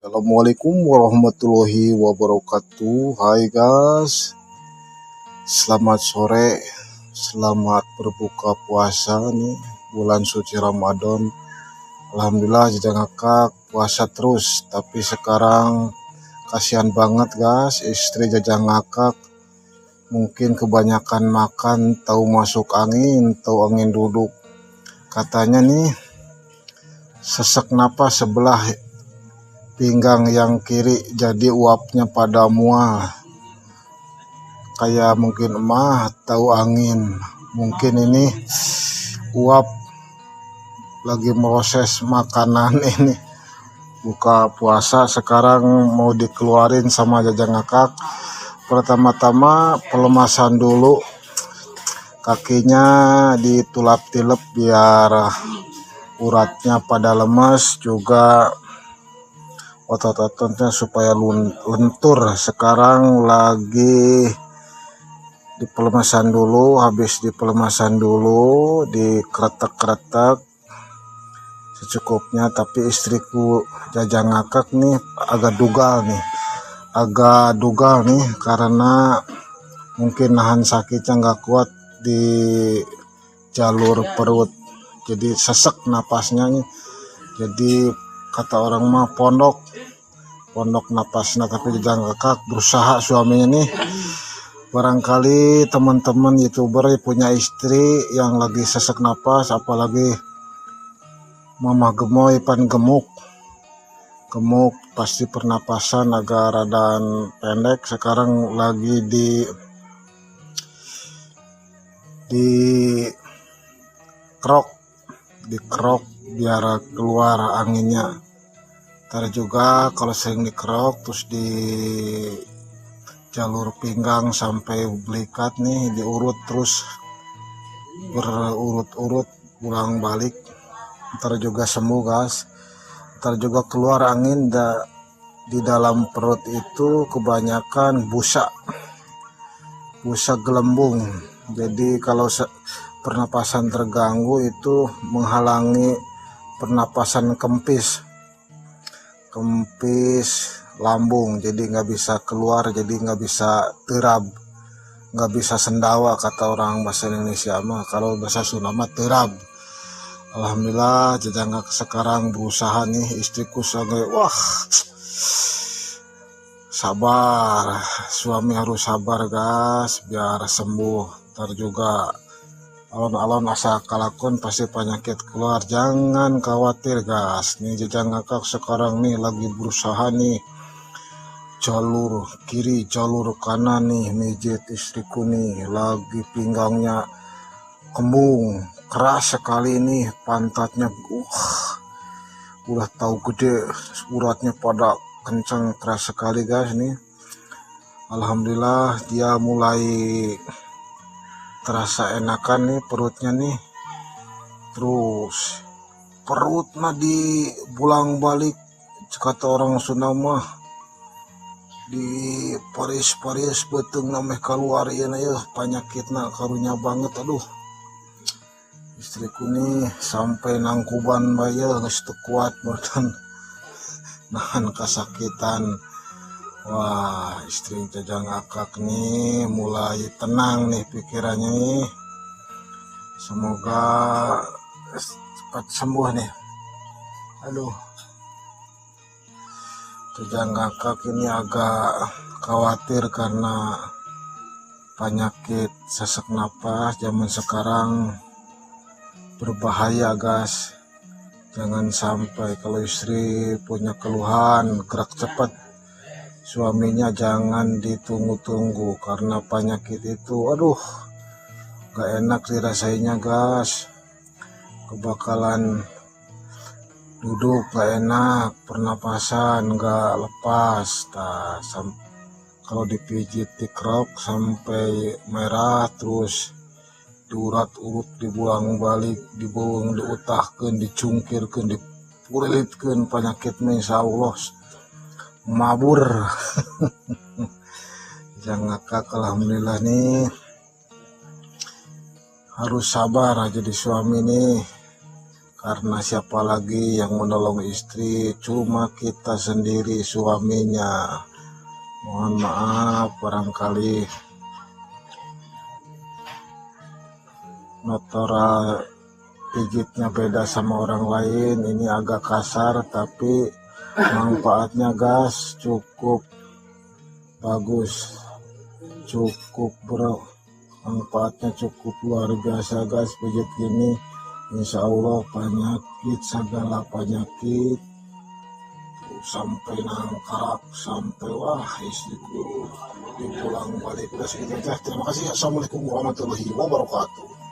Assalamualaikum warahmatullahi wabarakatuh. Hai guys, selamat sore, selamat berbuka puasa nih bulan suci Ramadan. Alhamdulillah Jajang Akak puasa terus, tapi sekarang kasihan banget guys, istri Jajang Akak mungkin kebanyakan makan, tahu masuk angin, tahu angin duduk. Katanya nih sesak napas sebelah pinggang yang kiri, jadi uapnya pada mual. Kayak mungkin emah tahu angin, mungkin ini uap lagi proses makanan ini. Buka puasa sekarang mau dikeluarin sama Jajang Akak. Pertama-tama pelemasan dulu, kakinya ditulap-tilep biar uratnya pada lemes, juga otot-ototnya supaya lentur. Sekarang lagi di pelemasan dulu, habis di pelemasan dulu dikretek-kretek secukupnya. Tapi istriku Jajang Akak nih agak dugal nih karena mungkin nahan sakitnya nggak kuat di jalur perut, jadi sesek napasnya nih. Jadi kata orang mah pondok napasnya. Tapi Jajang Akak berusaha. Suaminya nih, barangkali teman-teman youtuber punya istri yang lagi sesek napas, apalagi mamah gemoy pan gemuk pasti pernapasan agak rada pendek. Sekarang lagi di kerok biar keluar anginnya. Ntar juga kalau sering dikerok terus di jalur pinggang sampai belikat nih diurut terus berurut-urut pulang balik. Ntar juga sembuh guys. Ntar juga keluar angin. Di dalam perut itu kebanyakan busa gelembung. Jadi kalau pernapasan terganggu itu menghalangi pernapasan kempis lambung, jadi nggak bisa keluar, jadi nggak bisa terab, nggak bisa sendawa kata orang bahasa Indonesia mah. Kalau bahasa Sunda mah terab. Alhamdulillah Jajang Akak sekarang berusaha nih. Istriku sangat sabar, suami harus sabar guys biar sembuh. Ntar juga alon-alon asa kalakon pasti penyakit keluar. Jangan khawatir guys, nih Jajang Akak sekarang nih lagi berusaha nih jalur kiri jalur kanan nih mijit istriku nih. Lagi pinggangnya kembung keras sekali nih, pantatnya udah tahu gede, uratnya pada kencang keras sekali guys nih. Alhamdulillah dia mulai terasa enakan nih perutnya nih. Terus perut mah di bulang balik kata orang Sunda mah di paris beteng nameh keluar ya penyakitna karunya banget. Aduh, istriku nih sampai nangkuban bayar geus teu kuat bertan nahan kesakitan. Wah, istri Jajang Akak nih mulai tenang nih pikirannya nih. Semoga cepat sembuh nih. Aduh, Jajang Akak ini agak khawatir karena penyakit sesak napas zaman sekarang berbahaya guys. Jangan sampai kalau istri punya keluhan gerak cepat, suaminya jangan ditunggu-tunggu karena penyakit itu aduh gak enak dirasainya guys. Kebakalan duduk gak enak, pernapasan gak lepas. Kalau dipijit dikerok sampai merah, terus diurat-urut dibuang balik, dibuang diutahkan, dicungkirkan, dipulitkan penyakit insya Allah mabur. Jajang Akak alhamdulillah nih harus sabar aja di suami nih karena siapa lagi yang menolong istri, cuma kita sendiri suaminya. Mohon maaf barangkali notora pijitnya beda sama orang lain, ini agak kasar tapi manfaatnya gas cukup bagus, cukup bro, manfaatnya cukup luar biasa guys. Pijit gini insya Allah penyakit, segala penyakit sampai nangkap, sampai wah istriku dipulang balik. Terima kasih. Assalamualaikum warahmatullahi wabarakatuh.